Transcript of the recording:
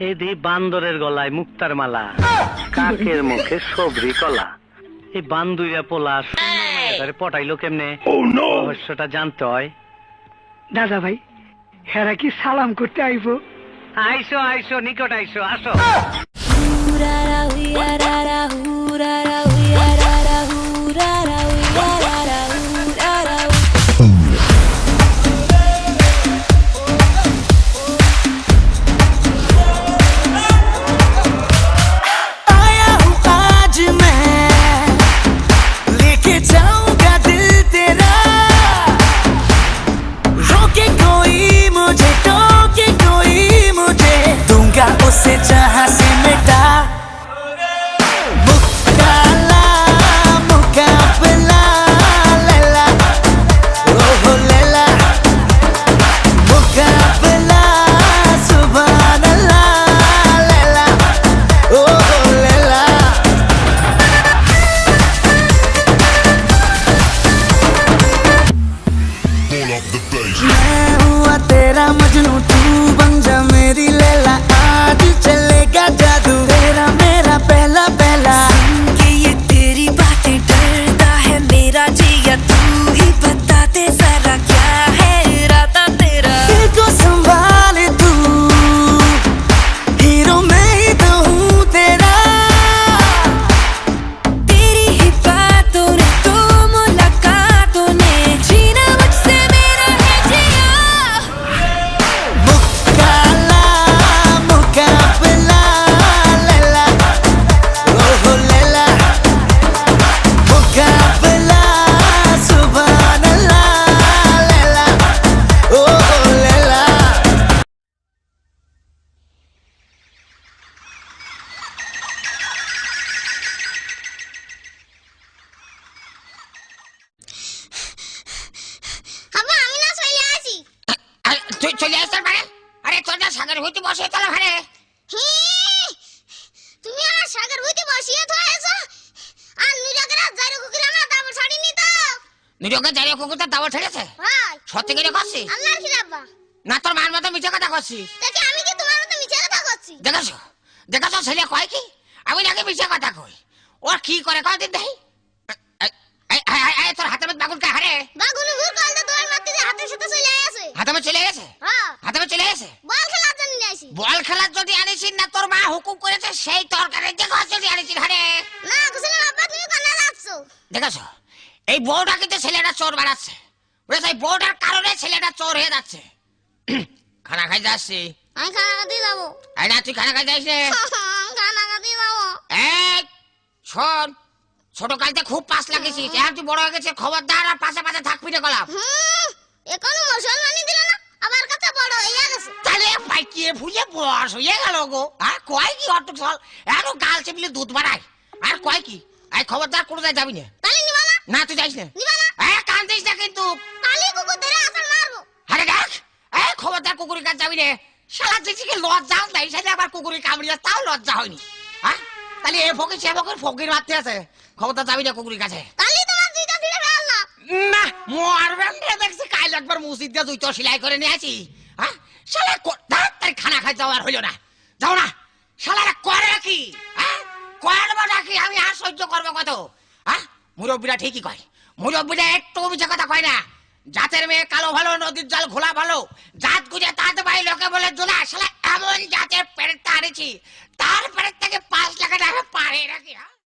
এদি বান্দরের গলায় মুক্তার মালা, কাকের মুখে সবরি কলা। এই বান্দুইয়া পোলা পটাইলো কেমনে? রহস্যটা জানতে হয়। দাদা ভাই, হেরা কি সালাম করতে আইবো? আইসো আইসো, নিকট আইসো, আসো। उसे जहां से मिटा मुकाला मुकाबला लैला ओहो लैला मुकाबला सुभान अल्लाह लैला ओहो लैला मैं हुआ तेरा मजनू, तू बन जा मेरी लैला। आज चलेगा जादू तेरा मेरा पहला पहला। कि ये तेरी बातें डरता है मेरा जिया, तू ही बता दे जरा क्या है इरादा तेरा। दिल को संभाले तू, हीरो मैं ही तो हूँ तेरा। तेरी ही बातों ने तो मुलाकातों ने जीना मुझसे मेरा है जिया। मुकाला मुकाबला लैला ओहो लैला मुकाबला सुभान अल्लाह लैला ओहो लैला। আব্বা আমি না চলে আসি। আরে তুই চলে আসছিস মানে? আরে তোর না সাগর হইতে বসে চল ওখানে। হি, তুমি আর সাগর হইতে বসিয়ে থয়েছো আর নুরাগরা জারি কুকুরা না দাবর ছাড়িনি তো। নিরোগে জারিয়ে কুকুরটা দাবল ছেড়েছে? ভাই সত্যি করে করছিস? আল্লাহর কি আব্বা, না তোর মার মতো মিছে কথা করছিস? তাকে আমি কি তোমার মতো মিছে কথা করছি? দেখেছো দেখেছো ছেলে কয় কি আমি নাকি মিছে কথা কই? ওর কি করে কদিন দেই? তোর হাতের মধ্যে বাগুন কে হারে? বাগুন হুর কলটা তোমার মারতে দিয়ে হাতের সাথে চলে আসে। হাতে মে চলে গেছে? হ্যাঁ হাতে মে চলে গেছে? বল খেলার জন্য নিয়ে আসি। বল খেলার যদি আনিছিস না তোর মা হুকুম করেছে সেই তরকারি যে ঘর যদি আনিছিস হারে? না কুসুম আব্বা তুমি কোনা যাচ্ছো? দেখেছো এই বউটা কিন্তু ছেলেটা চোর বানাচ্ছে, বুঝেছো? এই বউটার কারণে ছেলেটা চোর হয়ে যাচ্ছে। খানা খাই যাচ্ছি। আমি খানা খাতে যাবো। এই না তুই খানা খাই যাস রে। খানা খাতে যাবো। এই শোন, ছোট কালতে খুব পাস লাগিয়েছিস, এখন তুই বড় হয়ে গেছিস, খবরদার আর পাশে পাশে থাকবি না গলাম। এখনো মুসলমানি দিল না, আমার কাছে বড় হয়ে গেছে। তাহলে পাইকিয়ে ভুলে বয়স হয়ে গেল গো। আর কয় কি অটুক চল, এখন গাল চেপলে দুধ বাড়ায়। আর কয় কি এই খবরদার কোনো জায়গায় যাবি না। তালি নিবা না? না তুই যাইস না। নিবা না? কান্দিস না কিন্তু। তালি কুকুর ধরে আসার মারবো। আরে দেখ খবরদার কুকুরের কাছে যাবি না। শালা জিজিকে লজ্জাও নাই, সেটা আবার কুকুরের কামড়িয়ে তাও লজ্জা হয়নি। হ্যাঁ তাহলে এ ফকির সে ফকির ফকির মারতে আছে, খবরদার যাবি না কুকুরের কাছে। তালি তোমার দুইটা ছিঁড়ে ফেললাম। না মারবেন রে, দেখছি কাল একবার মসজিদ দিয়ে দুইটা সেলাই করে নিয়ে আসি। হ্যাঁ শালা তার খানা খাই যাওয়ার হইলো না, যাও না। শালারা করে কি? হ্যাঁ করবো নাকি আমি আর সহ্য করবো কত? হ্যাঁ মুরব্বীরা ঠিকই কয়, মুরব্বীরা একটু মিছে কথা কয় না। জাতের মেয়ে কালো ভালো, নদীর জল ঘোলা ভালো, জাত গুজে তাঁত ভাই লোকে বলে জোলা। শালা এমন জাতের পেরেকটা আনেছি, তার পেরেক থেকে 5 লাখ টাকা পারে নাকি?